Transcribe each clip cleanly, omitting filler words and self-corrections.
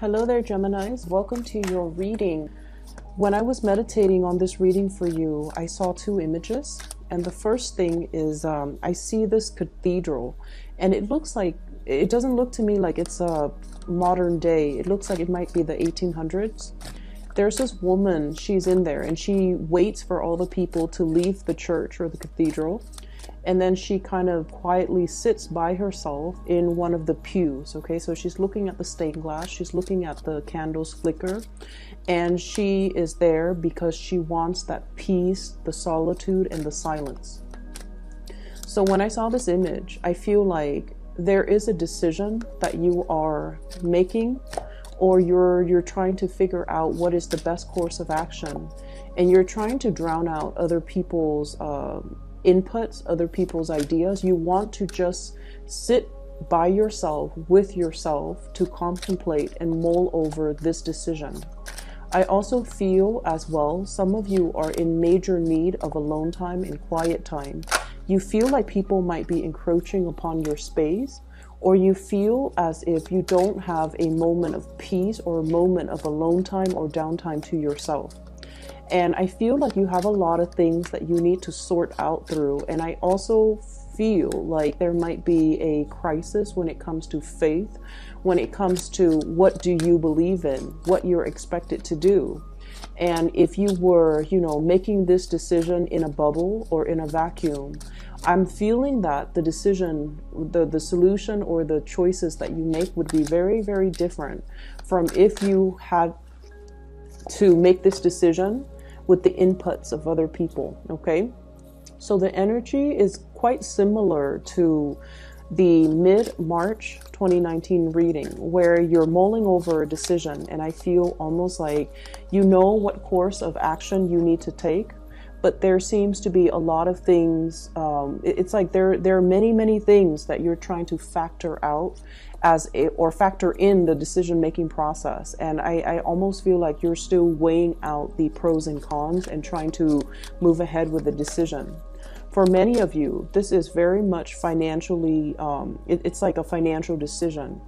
Hello there, Geminis. Welcome to your reading. When I was meditating on this reading for you, I saw two images. And the first thing is I see this cathedral, and it doesn't look to me like it's a modern day. It looks like it might be the 1800s. There's this woman, she's in there, and she waits for all the people to leave the church or the cathedral. And then she kind of quietly sits by herself in one of the pews. Okay, so she's looking at the stained glass, she's looking at the candles flicker, and she is there because she wants that peace, the solitude, and the silence. So when I saw this image, I feel like there is a decision that you are making, or you're trying to figure out what is the best course of action, and you're trying to drown out other people's inputs, other people's ideas. You want to just sit by yourself with yourself to contemplate and mull over this decision. I also feel as well, some of you are in major need of alone time and quiet time. You feel like people might be encroaching upon your space, or you feel as if you don't have a moment of peace or a moment of alone time or downtime to yourself. And I feel like you have a lot of things that you need to sort out through. And I also feel like there might be a crisis when it comes to faith, when it comes to what do you believe in, what you're expected to do. And if you were, making this decision in a bubble or in a vacuum, I'm feeling that the decision, the solution or the choices that you make would be very, very different from if you had to make this decision with the inputs of other people. Okay, so the energy is quite similar to the mid-March 2019 reading, where you're mulling over a decision, and I feel almost like you know what course of action you need to take, but there seems to be a lot of things. It's like there are many things that you're trying to factor out or factor in the decision-making process. And I almost feel like you're still weighing out the pros and cons and trying to move ahead with the decision. For many of you, this is very much financially, it's like a financial decision.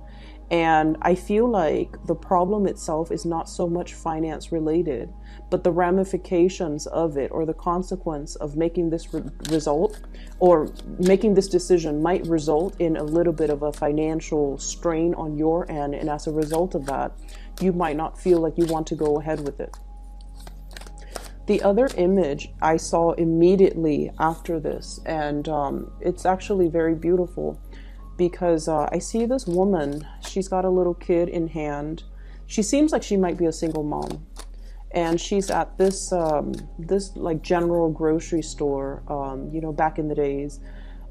And I feel like the problem itself is not so much finance related, but the ramifications of it, or the consequence of making this result or making this decision might result in a little bit of a financial strain on your end. And as a result of that, you might not feel like you want to go ahead with it. The other image I saw immediately after this, and it's actually very beautiful, because I see this woman, she's got a little kid in hand. She seems like she might be a single mom. And she's at this like general grocery store, back in the days.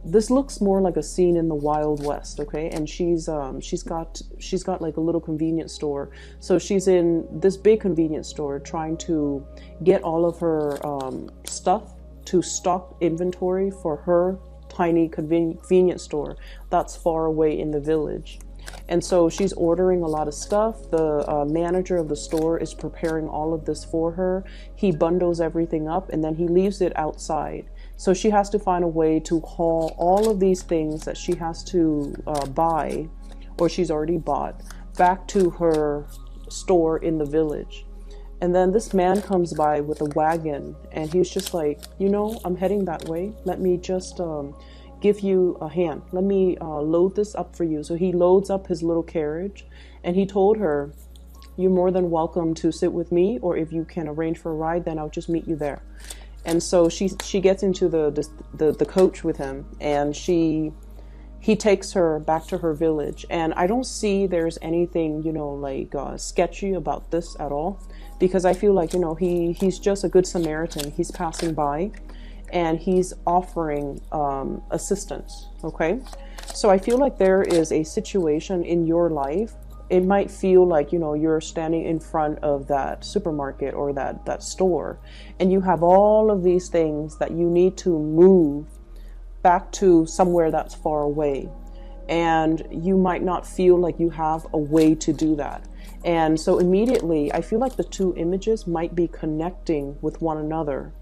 This looks more like a scene in the Wild West, okay? And she's got like a little convenience store. So she's in this big convenience store trying to get all of her stuff to stock inventory for her tiny convenience store that's far away in the village. And so she's ordering a lot of stuff. The manager of the store is preparing all of this for her. He bundles everything up and then he leaves it outside. So she has to find a way to haul all of these things that she has to buy, or she's already bought, back to her store in the village. And then this man comes by with a wagon, and he's just like, I'm heading that way. Let me just give you a hand. Let me load this up for you. So he loads up his little carriage, and he told her, you're more than welcome to sit with me, or if you can arrange for a ride, then I'll just meet you there. And so she gets into the coach with him, and he takes her back to her village. And I don't see there's anything, sketchy about this at all, because I feel like, he's just a good Samaritan. He's passing by and he's offering assistance. Okay. So I feel like there is a situation in your life. It might feel like, you're standing in front of that supermarket or that store, and you have all of these things that you need to move back to somewhere that's far away. And you might not feel like you have a way to do that. And so immediately, I feel like the two images might be connecting with one another,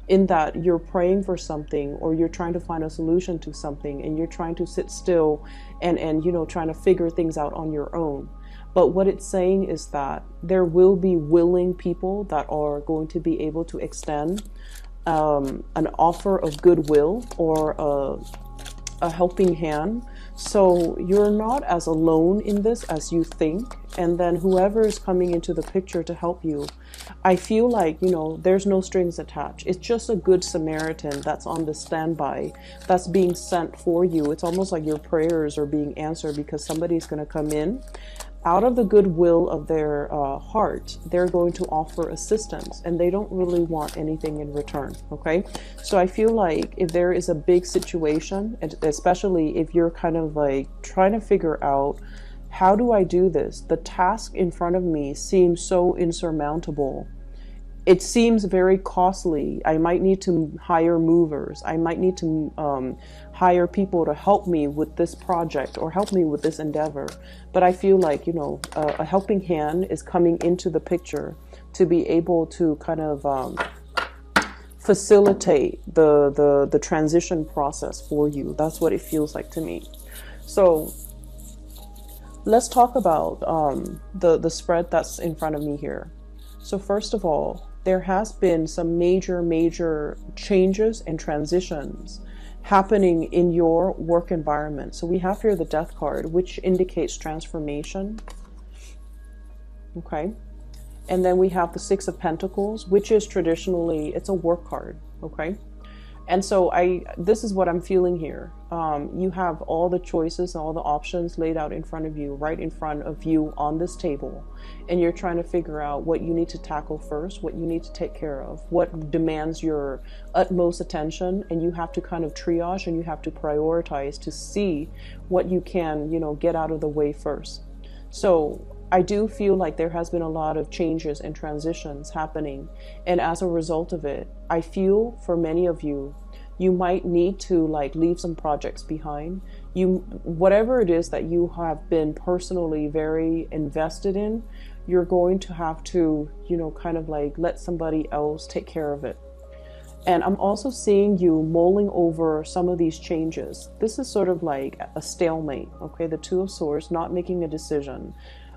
in that you're praying for something, or you're trying to find a solution to something, and you're trying to sit still and trying to figure things out on your own. But what it's saying is that there will be willing people that are going to be able to extend an offer of goodwill or a helping hand. So you're not as alone in this as you think. And then whoever is coming into the picture to help you, I feel like, you know, there's no strings attached. It's just a good Samaritan that's on the standby, that's being sent for you. It's almost like your prayers are being answered because somebody's going to come in. Out of the goodwill of their heart, they're going to offer assistance, and they don't really want anything in return, okay? So I feel like if there is a big situation, and especially if you're kind of like trying to figure out, how do I do this? The task in front of me seems so insurmountable. It seems very costly. I might need to hire movers. I might need to hire people to help me with this project or help me with this endeavor. But I feel like, you know, a helping hand is coming into the picture to be able to kind of facilitate the transition process for you. That's what it feels like to me. So let's talk about the spread that's in front of me here. So first of all, there has been some major changes and transitions happening in your work environment. So we have here the Death card, which indicates transformation. Okay. And then we have the Six of Pentacles, which is traditionally, it's a work card. Okay. And so this is what I'm feeling here. You have all the choices, all the options laid out in front of you, right in front of you on this table. And you're trying to figure out what you need to tackle first, what you need to take care of, what demands your utmost attention. And you have to kind of triage and you have to prioritize to see what you can, you know, get out of the way first. So I do feel like there has been a lot of changes and transitions happening. And as a result of it, I feel for many of you, you might need to like leave some projects behind. Whatever it is that you have been personally very invested in, you're going to have to, you know, kind of like let somebody else take care of it. And I'm also seeing you mulling over some of these changes. This is sort of like a stalemate, okay? The Two of Swords, not making a decision.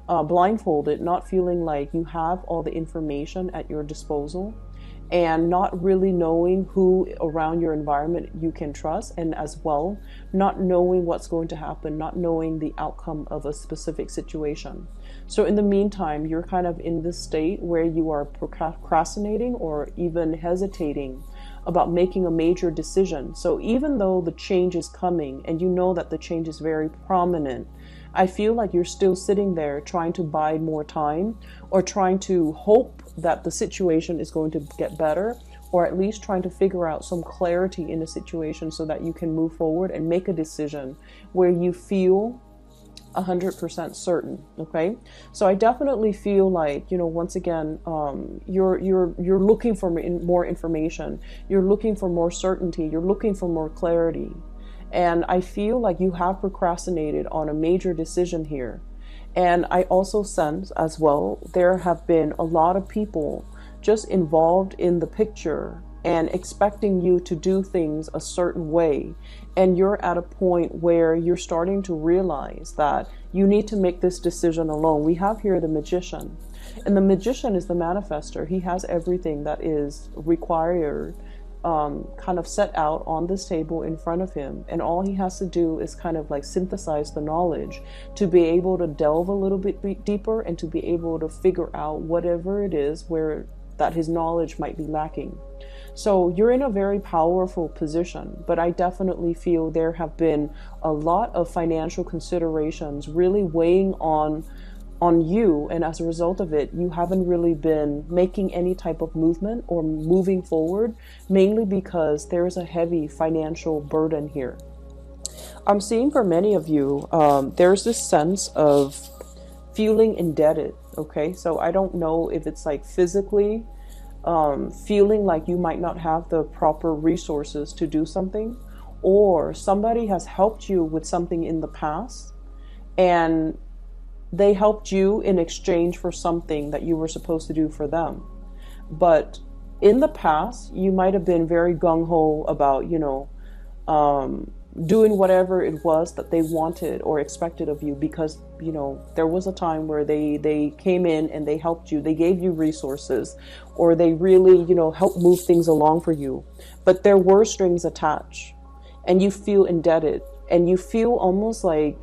Blindfolded, not feeling like you have all the information at your disposal, and not really knowing who around your environment you can trust, and as well, not knowing what's going to happen, not knowing the outcome of a specific situation. So in the meantime, you're kind of in this state where you are procrastinating or even hesitating about making a major decision. So even though the change is coming and you know that the change is very prominent, I feel like you're still sitting there trying to bide more time, or trying to hope that the situation is going to get better, or at least trying to figure out some clarity in the situation so that you can move forward and make a decision where you feel 100% certain. Okay, so I definitely feel like, you know, once again, you're looking for more information, you're looking for more certainty, you're looking for more clarity. And I feel like you have procrastinated on a major decision here. And I also sense as well, there have been a lot of people just involved in the picture and expecting you to do things a certain way. And you're at a point where you're starting to realize that you need to make this decision alone. We have here the Magician. And the Magician is the manifester. He has everything that is required kind of set out on this table in front of him, and all he has to do is kind of like synthesize the knowledge to be able to delve a little bit deeper and to be able to figure out whatever it is where that his knowledge might be lacking. So you're in a very powerful position, but I definitely feel there have been a lot of financial considerations really weighing on you, and as a result of it, you haven't really been making any type of movement or moving forward, mainly because there is a heavy financial burden here. I'm seeing for many of you, there's this sense of feeling indebted. Okay, so I don't know if it's like physically feeling like you might not have the proper resources to do something, or somebody has helped you with something in the past and they helped you in exchange for something that you were supposed to do for them. But in the past, you might have been very gung-ho about, doing whatever it was that they wanted or expected of you, because, you know, there was a time where they came in and they helped you, they gave you resources, or they really, you know, helped move things along for you. But there were strings attached, and you feel indebted, and you feel almost like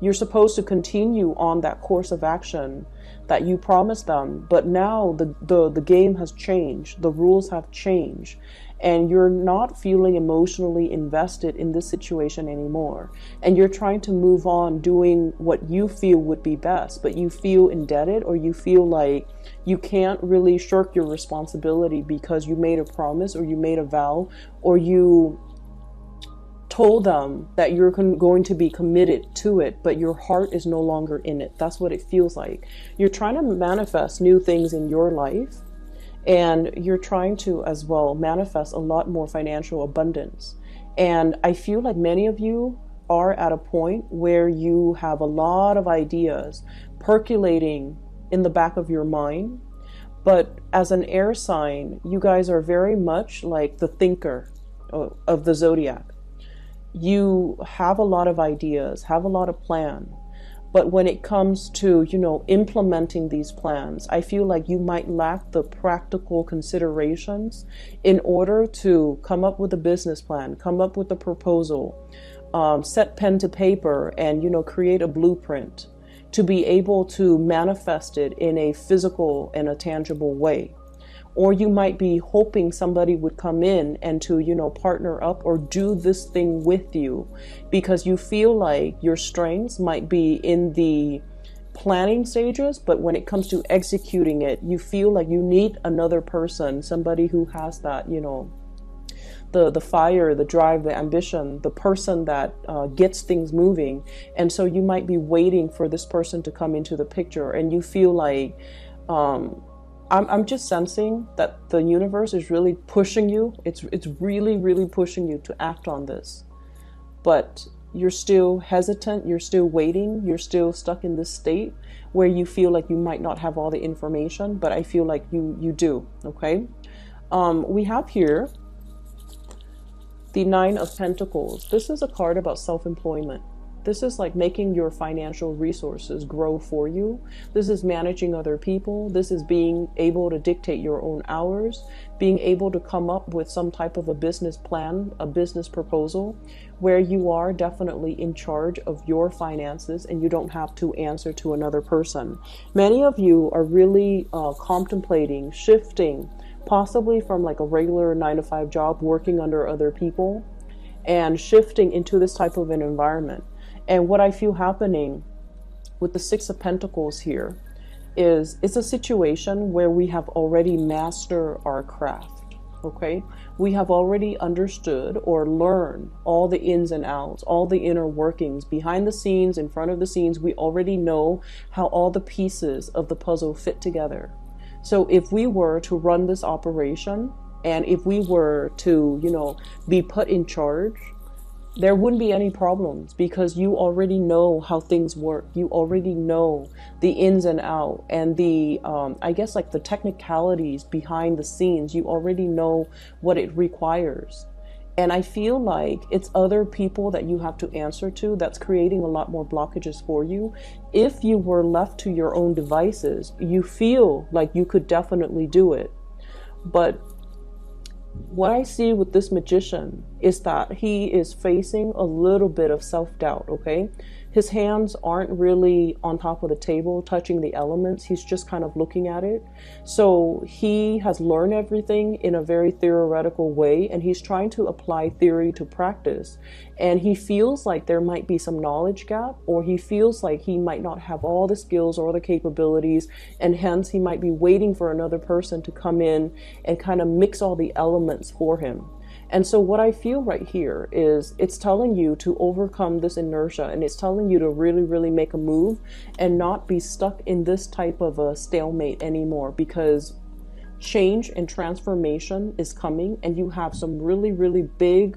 you're supposed to continue on that course of action that you promised them. But now the game has changed, the rules have changed, and you're not feeling emotionally invested in this situation anymore. And you're trying to move on doing what you feel would be best, but you feel indebted, or you feel like you can't really shirk your responsibility because you made a promise, or you made a vow, or you told them that you're going to be committed to it, but your heart is no longer in it. That's what it feels like. You're trying to manifest new things in your life, and you're trying to as well manifest a lot more financial abundance. And I feel like many of you are at a point where you have a lot of ideas percolating in the back of your mind. But as an air sign, you guys are very much like the thinker of the zodiac. You have a lot of ideas, have a lot of plan, but when it comes to, you know, implementing these plans, I feel like you might lack the practical considerations in order to come up with a business plan, come up with a proposal, set pen to paper, and, you know, create a blueprint to be able to manifest it in a physical and a tangible way. Or you might be hoping somebody would come in and to, you know, partner up or do this thing with you, because you feel like your strengths might be in the planning stages, but when it comes to executing it, you feel like you need another person, somebody who has that, you know, the fire, the drive, the ambition, the person that gets things moving. And so you might be waiting for this person to come into the picture, and you feel like, I'm just sensing that the universe is really pushing you. It's really, really pushing you to act on this. But you're still hesitant. You're still waiting. You're still stuck in this state where you feel like you might not have all the information, but I feel like you do, okay? We have here the Nine of Pentacles. This is a card about self-employment. This is like making your financial resources grow for you. This is managing other people. This is being able to dictate your own hours, being able to come up with some type of a business plan, a business proposal, where you are definitely in charge of your finances and you don't have to answer to another person. Many of you are really contemplating shifting, possibly from like a regular 9-to-5 job, working under other people, and shifting into this type of an environment. And what I feel happening with the Six of Pentacles here is it's a situation where we have already mastered our craft, okay? We have already understood or learned all the ins and outs, all the inner workings, behind the scenes, in front of the scenes. We already know how all the pieces of the puzzle fit together. So if we were to run this operation, and if we were to, you know, be put in charge, there wouldn't be any problems, because you already know how things work. You already know the ins and out, and the, I guess like the technicalities behind the scenes. You already know what it requires. And I feel like it's other people that you have to answer to that's creating a lot more blockages for you. If you were left to your own devices, you feel like you could definitely do it. But what I see with this magician is that he is facing a little bit of self-doubt, okay? His hands aren't really on top of the table touching the elements. He's just kind of looking at it. So he has learned everything in a very theoretical way, and he's trying to apply theory to practice. And he feels like there might be some knowledge gap, or he feels like he might not have all the skills or the capabilities, and hence he might be waiting for another person to come in and kind of mix all the elements for him. And so what I feel right here is it's telling you to overcome this inertia, and it's telling you to really, really make a move and not be stuck in this type of a stalemate anymore, because change and transformation is coming, and you have some really, really big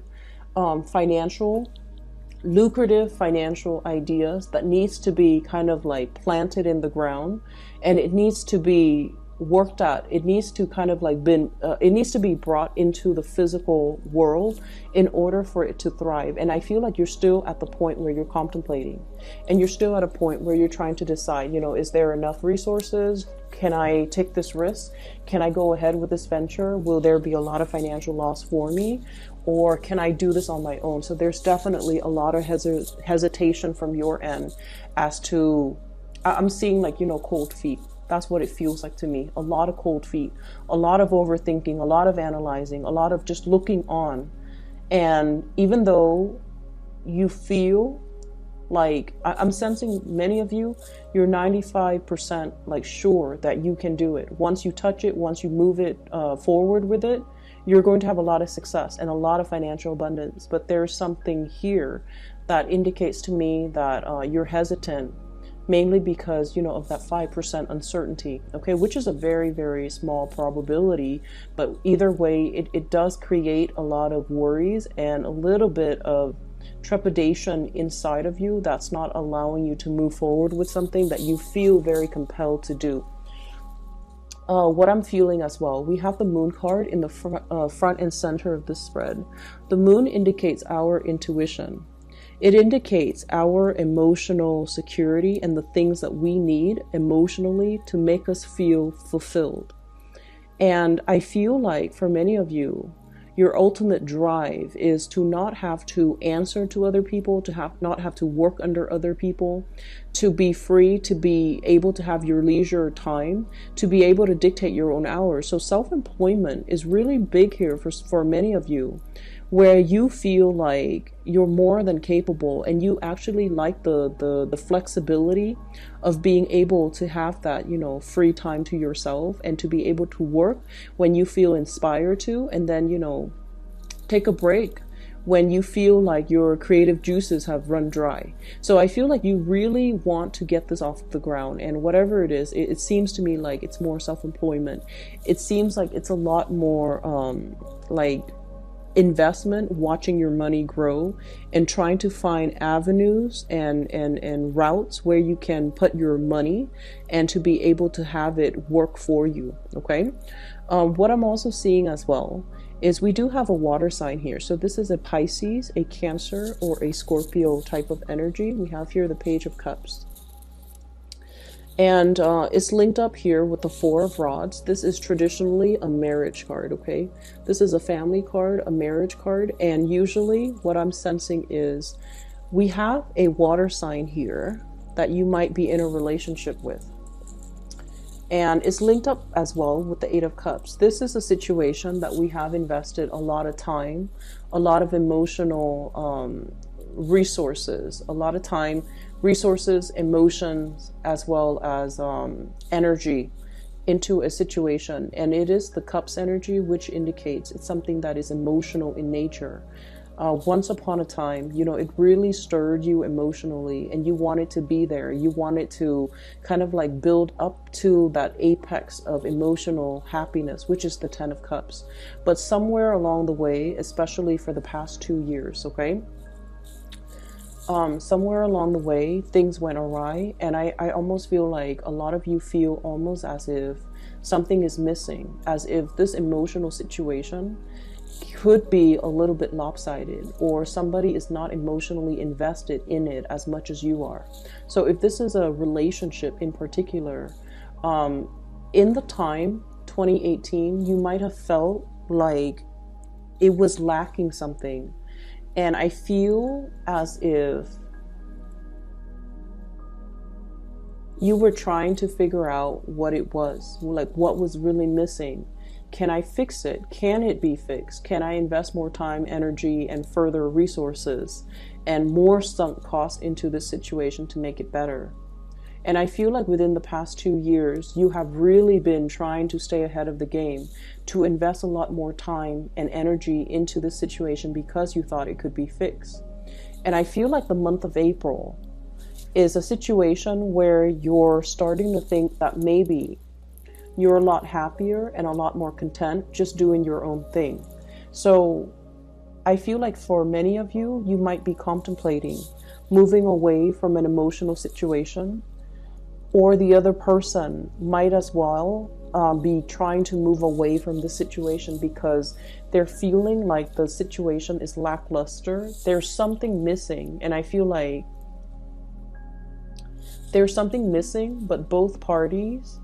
lucrative financial ideas that needs to be kind of like planted in the ground, and it needs to be worked at. It needs to kind of like it needs to be brought into the physical world in order for it to thrive. And I feel like you're still at the point where you're contemplating, and you're still at a point where you're trying to decide, you know, is there enough resources? Can I take this risk? Can I go ahead with this venture? Will there be a lot of financial loss for me? Or can I do this on my own? So there's definitely a lot of hesitation from your end as to, I'm seeing like, you know, cold feet. That's what it feels like to me. A lot of cold feet, a lot of overthinking, a lot of analyzing, a lot of just looking on. And even though you feel like, I'm sensing many of you, you're 95% like sure that you can do it. Once you touch it, once you move it forward with it, you're going to have a lot of success and a lot of financial abundance. But there's something here that indicates to me that you're hesitant, mainly because, you know, of that 5% uncertainty, okay, which is a very, very small probability. But either way, it does create a lot of worries and a little bit of trepidation inside of you that's not allowing you to move forward with something that you feel very compelled to do. What I'm feeling as well, we have the moon card in the front and center of this spread. The moon indicates our intuition. It indicates our emotional security and the things that we need emotionally to make us feel fulfilled. And I feel like for many of you, your ultimate drive is to not have to answer to other people, to not have to work under other people, to be free, to be able to have your leisure time, to be able to dictate your own hours. So self-employment is really big here for many of you, where you feel like you're more than capable and you actually like the flexibility of being able to have that, you know, free time to yourself and to be able to work when you feel inspired to, and then, you know, take a break when you feel like your creative juices have run dry. So I feel like you really want to get this off the ground, and whatever it is, it seems to me like it's more self-employment. It seems like it's a lot more like investment, watching your money grow and trying to find avenues and routes where you can put your money and to be able to have it work for you. Okay. What I'm also seeing as well is we do have a water sign here. So this is a Pisces, a Cancer, or a Scorpio type of energy. We have here the Page of Cups. And it's linked up here with the Four of Rods. This is traditionally a marriage card, okay? This is a family card, a marriage card, and usually what I'm sensing is we have a water sign here that you might be in a relationship with. And it's linked up as well with the Eight of Cups. This is a situation that we have invested a lot of time, a lot of emotional resources, a lot of time, resources, emotions, as well as energy into a situation. And it is the Cups energy, which indicates it's something that is emotional in nature. Once upon a time, you know, it really stirred you emotionally and you wanted to be there. You wanted to kind of like build up to that apex of emotional happiness, which is the Ten of Cups. But somewhere along the way, especially for the past 2 years, okay? Somewhere along the way, things went awry, and I almost feel like a lot of you feel almost as if something is missing, as if this emotional situation could be a little bit lopsided, or somebody is not emotionally invested in it as much as you are. So if this is a relationship in particular, in the time 2018, you might have felt like it was lacking something. And I feel as if you were trying to figure out what it was, like what was really missing. Can I fix it? Can it be fixed? Can I invest more time, energy, and further resources and more sunk cost into this situation to make it better? And I feel like within the past 2 years, you have really been trying to stay ahead of the game, to invest a lot more time and energy into this situation because you thought it could be fixed. And I feel like the month of April is a situation where you're starting to think that maybe you're a lot happier and a lot more content just doing your own thing. So I feel like for many of you, you might be contemplating moving away from an emotional situation, or the other person might as well be trying to move away from the situation because they're feeling like the situation is lackluster. There's something missing, and I feel like there's something missing, but both parties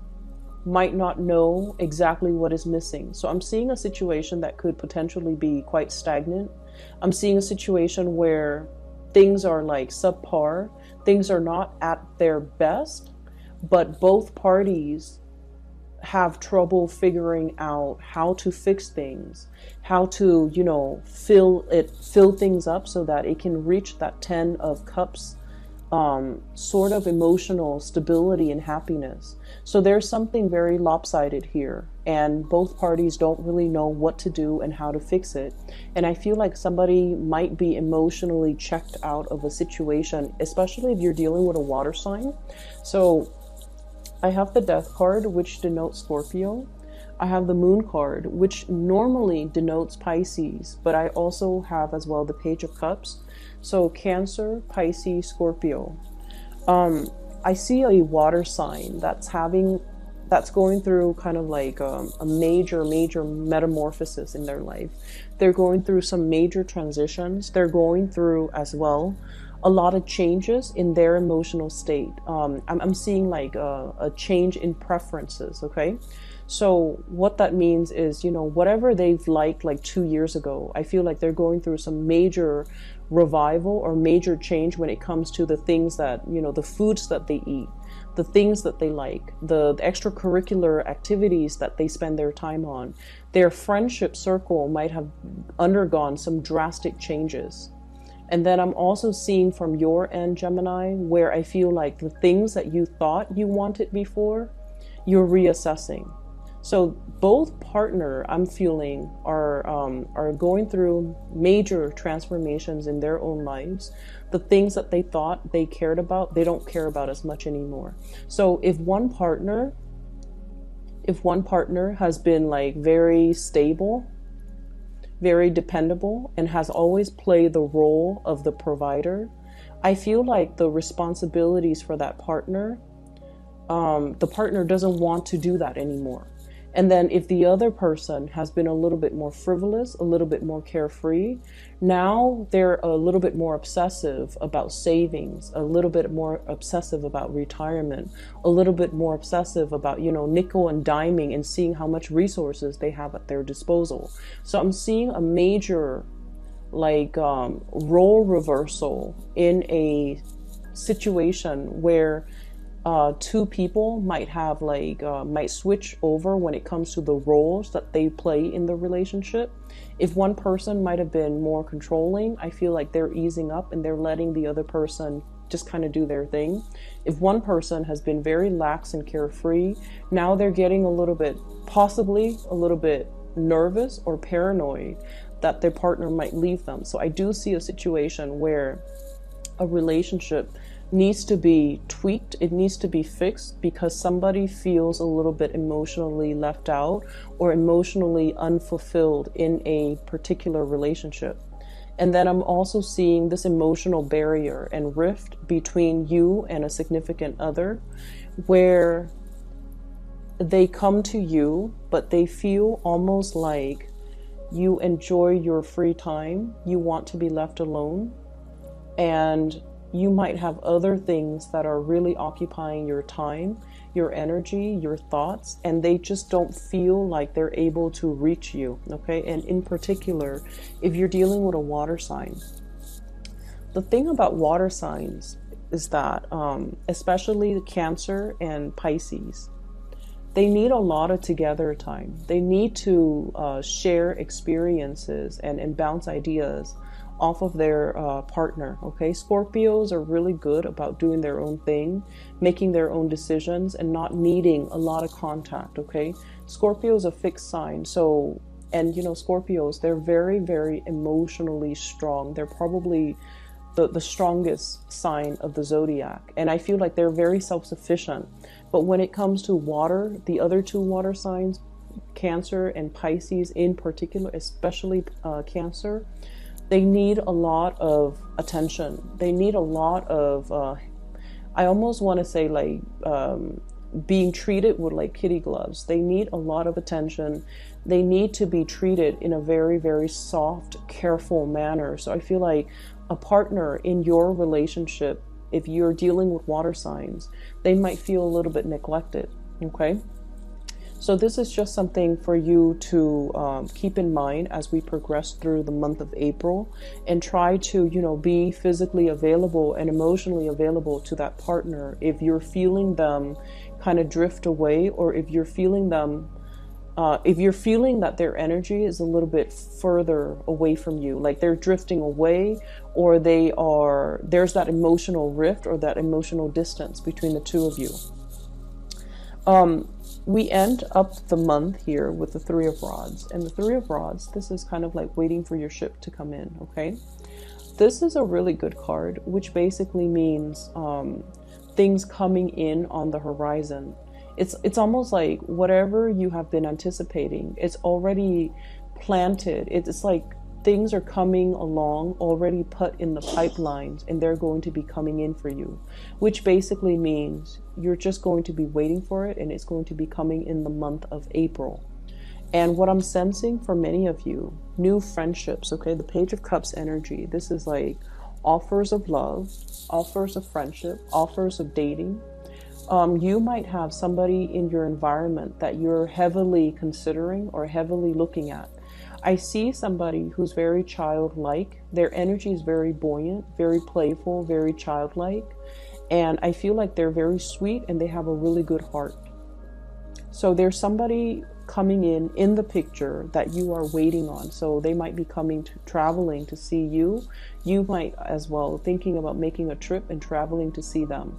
might not know exactly what is missing. So I'm seeing a situation that could potentially be quite stagnant. I'm seeing a situation where things are like subpar, things are not at their best, but both parties have trouble figuring out how to fix things, how to, fill things up so that it can reach that 10 of cups sort of emotional stability and happiness. So there's something very lopsided here, and both parties don't really know what to do and how to fix it. And I feel like somebody might be emotionally checked out of a situation, especially if you're dealing with a water sign. So I have the Death card, which denotes Scorpio. I have the Moon card, which normally denotes Pisces, but I also have as well the Page of Cups. So Cancer, Pisces, Scorpio. I see a water sign that's going through kind of like a major metamorphosis in their life. They're going through some major transitions. They're going through as well a lot of changes in their emotional state. I'm seeing like a change in preferences, okay? So what that means is, whatever they've liked like 2 years ago, I feel like they're going through some major revival or major change when it comes to the things that, the foods that they eat, the things that they like, the extracurricular activities that they spend their time on. Their friendship circle might have undergone some drastic changes. And then I'm also seeing from your end, Gemini, where I feel like the things that you thought you wanted before, you're reassessing. So both partner, I'm feeling, are going through major transformations in their own lives. The things that they thought they cared about, they don't care about as much anymore. So if one partner has been like very stable, very dependable, and has always played the role of the provider, I feel like the responsibilities for that partner, the partner doesn't want to do that anymore. And then if the other person has been a little bit more frivolous, a little bit more carefree, now they're a little bit more obsessive about savings, a little bit more obsessive about retirement, a little bit more obsessive about, nickel and diming and seeing how much resources they have at their disposal. So I'm seeing a major role reversal in a situation where two people might have might switch over when it comes to the roles that they play in the relationship. If one person might have been more controlling, I feel like they're easing up and they're letting the other person just kind of do their thing. If one person has been very lax and carefree, now they're getting possibly a little bit nervous or paranoid that their partner might leave them. So I do see a situation where a relationship needs to be tweaked, it needs to be fixed because somebody feels a little bit emotionally left out or emotionally unfulfilled in a particular relationship. And then I'm also seeing this emotional barrier and rift between you and a significant other where they come to you, but they feel almost like you enjoy your free time, you want to be left alone, and you might have other things that are really occupying your time, your energy, your thoughts, and they just don't feel like they're able to reach you, okay? And in particular, if you're dealing with a water sign, the thing about water signs is that, especially Cancer and Pisces, they need a lot of together time. They need to share experiences and bounce ideas off of their partner, okay? Scorpios are really good about doing their own thing, making their own decisions, and not needing a lot of contact, okay? Scorpio is a fixed sign, so, and Scorpios, they're very, very emotionally strong. They're probably the strongest sign of the zodiac, and I feel like they're very self-sufficient. But when it comes to water, the other two water signs, Cancer and Pisces in particular, especially Cancer, they need a lot of attention. They need a lot of, I almost want to say being treated with like kitty gloves. They need a lot of attention. They need to be treated in a very, very soft, careful manner. So I feel like a partner in your relationship, if you're dealing with water signs, they might feel a little bit neglected. Okay. So this is just something for you to keep in mind as we progress through the month of April, and try to, you know, be physically available and emotionally available to that partner if you're feeling them kind of drift away, or if you're feeling them, if you're feeling that their energy is a little bit further away from you, like they're drifting away, or there's that emotional rift or that emotional distance between the two of you. We end up the month here with the Three of Rods. And the Three of Rods, this is kind of like waiting for your ship to come in, okay? This is a really good card, which basically means things coming in on the horizon. It's almost like whatever you have been anticipating, it's already planted. It's like things are coming along, already put in the pipelines, and they're going to be coming in for you, which basically means you're just going to be waiting for it, and it's going to be coming in the month of April. And what I'm sensing for many of you, new friendships, okay, the Page of Cups energy, this is like offers of love, offers of friendship, offers of dating. You might have somebody in your environment that you're heavily considering or heavily looking at. I see somebody who's very childlike. Their energy is very buoyant, very playful, very childlike. And I feel like they're very sweet and they have a really good heart. So there's somebody coming in the picture that you are waiting on. So they might be traveling to see you. You might as well thinking about making a trip and traveling to see them.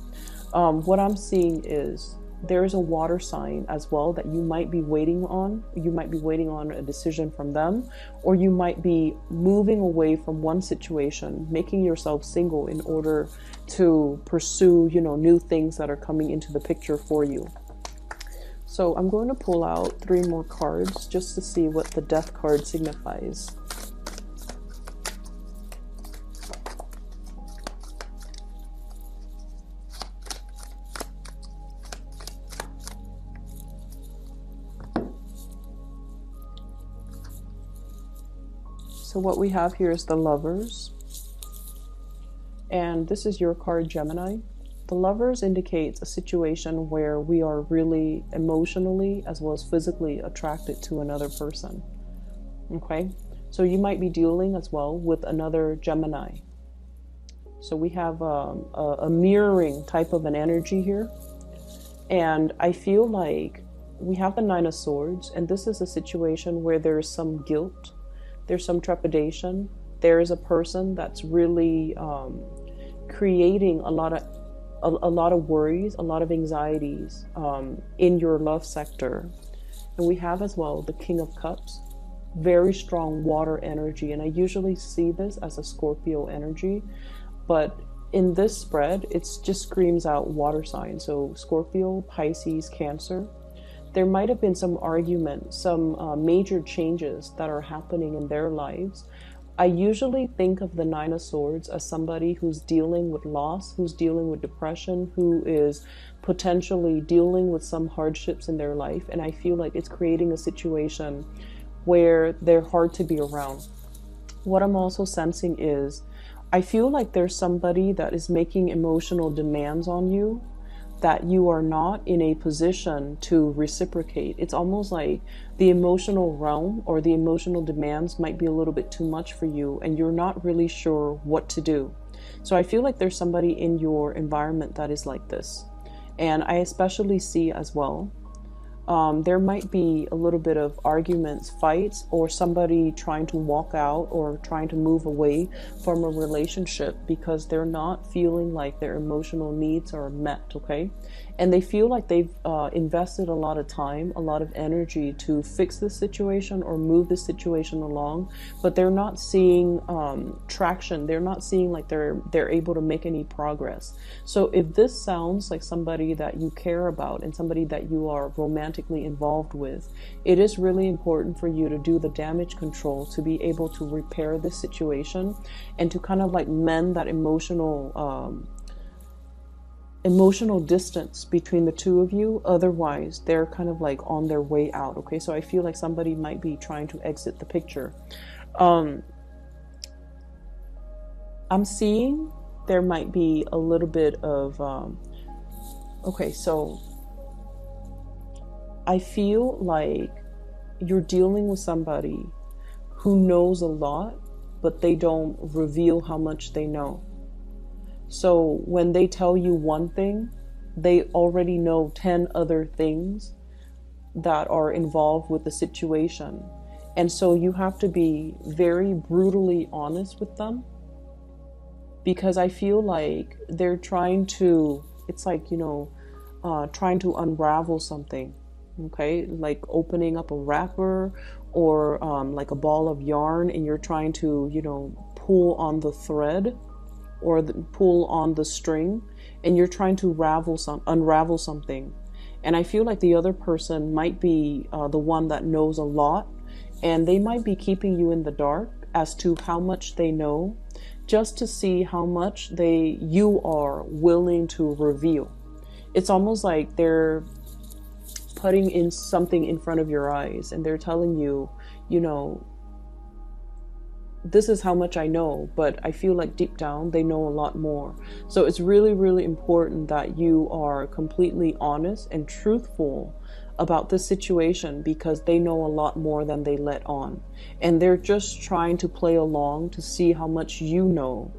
What I'm seeing is there's a water sign as well that you might be waiting on. You might be waiting on a decision from them, or you might be moving away from one situation, making yourself single in order to pursue, you know, new things that are coming into the picture for you. So I'm going to pull out 3 more cards just to see what the Death card signifies. So what we have here is the Lovers, and this is your card, Gemini. The Lovers indicates a situation where we are really emotionally as well as physically attracted to another person. Okay, so you might be dealing as well with another Gemini. So we have a mirroring type of an energy here, and I feel like we have the Nine of Swords, and this is a situation where there is some guilt. There's some trepidation. There is a person that's really creating a lot of worries, a lot of anxieties in your love sector. And we have as well the King of Cups, very strong water energy. And I usually see this as a Scorpio energy, but in this spread, it just screams out water sign. So Scorpio, Pisces, Cancer. There might have been some argument, some major changes that are happening in their lives. I usually think of the Nine of Swords as somebody who's dealing with loss, who's dealing with depression, who is potentially dealing with some hardships in their life. And I feel like it's creating a situation where they're hard to be around. What I'm also sensing is, I feel like there's somebody that is making emotional demands on you that you are not in a position to reciprocate. It's almost like the emotional realm or the emotional demands might be a little bit too much for you, and you're not really sure what to do. So I feel like there's somebody in your environment that is like this. And I especially see as well, there might be a little bit of arguments, fights, or somebody trying to walk out or trying to move away from a relationship because they're not feeling like their emotional needs are met, okay? And they feel like they've invested a lot of time, a lot of energy to fix this situation or move this situation along, but they're not seeing traction. They're not seeing like they're able to make any progress. So if this sounds like somebody that you care about and somebody that you are romantically involved with, it is really important for you to do the damage control to be able to repair this situation and to kind of like mend that emotional emotional distance between the two of you. Otherwise, they're kind of like on their way out. Okay, so I feel like somebody might be trying to exit the picture. I'm seeing there might be a little bit of okay, so I feel like you're dealing with somebody who knows a lot, but they don't reveal how much they know. So when they tell you one thing, they already know 10 other things that are involved with the situation. And so you have to be very brutally honest with them, because I feel like they're trying to, it's like, trying to unravel something. Okay, like opening up a wrapper or like a ball of yarn, and you're trying to, pull on the thread or pull on the string, and you're trying to unravel something. And I feel like the other person might be the one that knows a lot, and they might be keeping you in the dark as to how much they know, just to see how much you are willing to reveal. It's almost like they're putting in something in front of your eyes, and they're telling you, this is how much I know, but I feel like deep down they know a lot more. So it's really, really important that you are completely honest and truthful about this situation, because they know a lot more than they let on. And they're just trying to play along to see how much you know,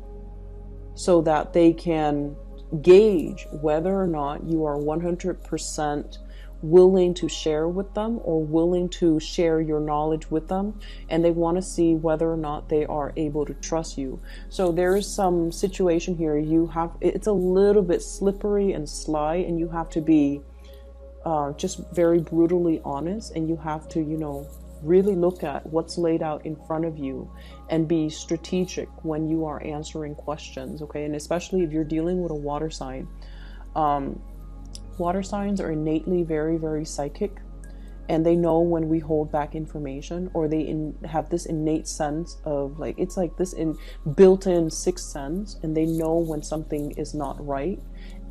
so that they can gauge whether or not you are 100% willing to share with them, or willing to share your knowledge with them. And they want to see whether or not they are able to trust you. So there is some situation here, it's a little bit slippery and sly, and you have to be just very brutally honest, and you have to, really look at what's laid out in front of you and be strategic when you are answering questions. Okay, and especially if you're dealing with a water sign. Water signs are innately very, very psychic, and they know when we hold back information, or they have this innate sense of, like, it's like this built-in sixth sense, and they know when something is not right.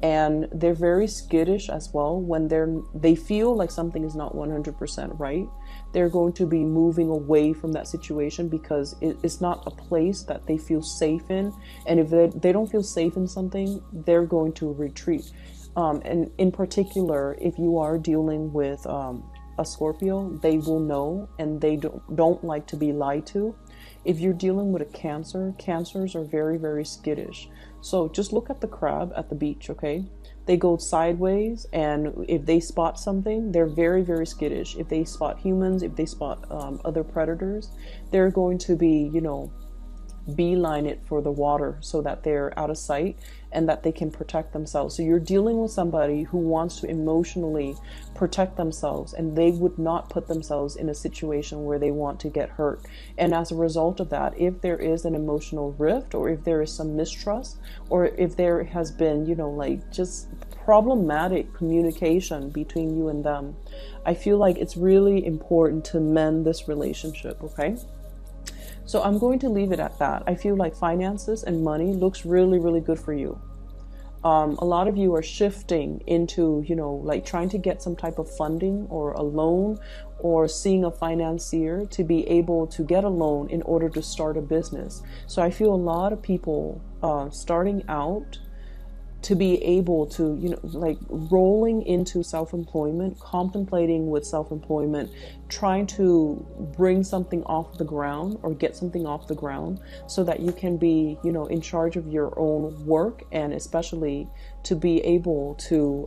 And they're very skittish as well. When they feel like something is not 100% right, they're going to be moving away from that situation, because it's not a place that they feel safe in. And if they don't feel safe in something, they're going to retreat. And in particular, if you are dealing with a Scorpio, they will know, and they don't like to be lied to. If you're dealing with a Cancer, Cancers are very, very skittish. So just look at the crab at the beach, okay? They go sideways, and if they spot something, they're very, very skittish. If they spot humans, if they spot other predators, they're going to be, beeline it for the water, so that they're out of sight and that they can protect themselves. So you're dealing with somebody who wants to emotionally protect themselves, and they would not put themselves in a situation where they want to get hurt. And as a result of that, if there is an emotional rift, or if there is some mistrust, or if there has been, like just problematic communication between you and them, I feel like it's really important to mend this relationship, okay? So I'm going to leave it at that. I feel like finances and money looks really, really good for you. A lot of you are shifting into, like trying to get some type of funding or a loan, or seeing a financier to be able to get a loan in order to start a business. So I feel a lot of people starting out to be able to, like rolling into self-employment, contemplating with self-employment, trying to bring something off the ground, or get something off the ground, so that you can be, in charge of your own work, and especially to be able to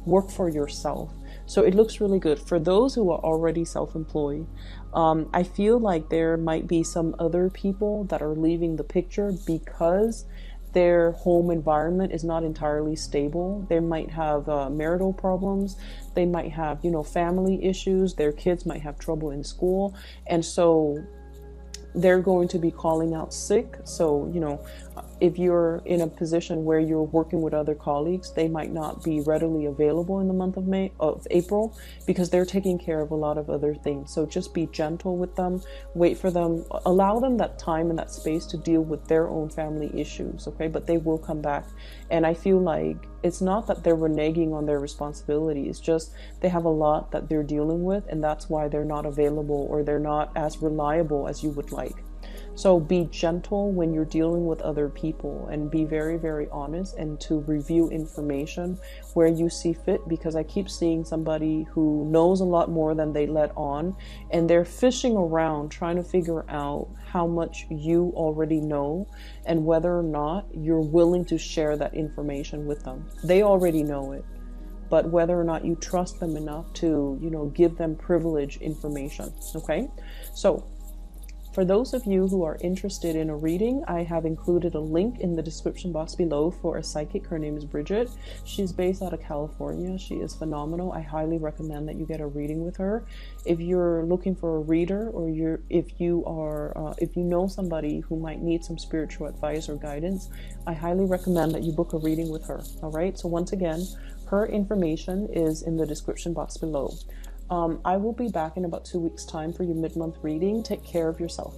work for yourself. So it looks really good. For those who are already self-employed, I feel like there might be some other people that are leaving the picture because their home environment is not entirely stable. They might have marital problems. They might have, family issues. Their kids might have trouble in school. And so they're going to be calling out sick. So, if you're in a position where you're working with other colleagues, they might not be readily available in the month of April, because they're taking care of a lot of other things. So just be gentle with them, wait for them, allow them that time and that space to deal with their own family issues, okay? But they will come back. And I feel like It's not that they're reneging on their responsibility. It's just they have a lot that they're dealing with, and that's why they're not available or they're not as reliable as you would like. So be gentle when you're dealing with other people, and be very, very honest, and to review information where you see fit, because I keep seeing somebody who knows a lot more than they let on, and they're fishing around trying to figure out how much you already know and whether or not you're willing to share that information with them. They already know it, but whether or not you trust them enough to, give them privileged information. Okay, so for those of you who are interested in a reading, I have included a link in the description box below for a psychic. Her name is Bridget. She's based out of California. She is phenomenal. I highly recommend that you get a reading with her. If you're looking for a reader, or if you know somebody who might need some spiritual advice or guidance, I highly recommend that you book a reading with her. All right. So once again, her information is in the description box below. I will be back in about 2 weeks' time for your mid-month reading. Take care of yourself.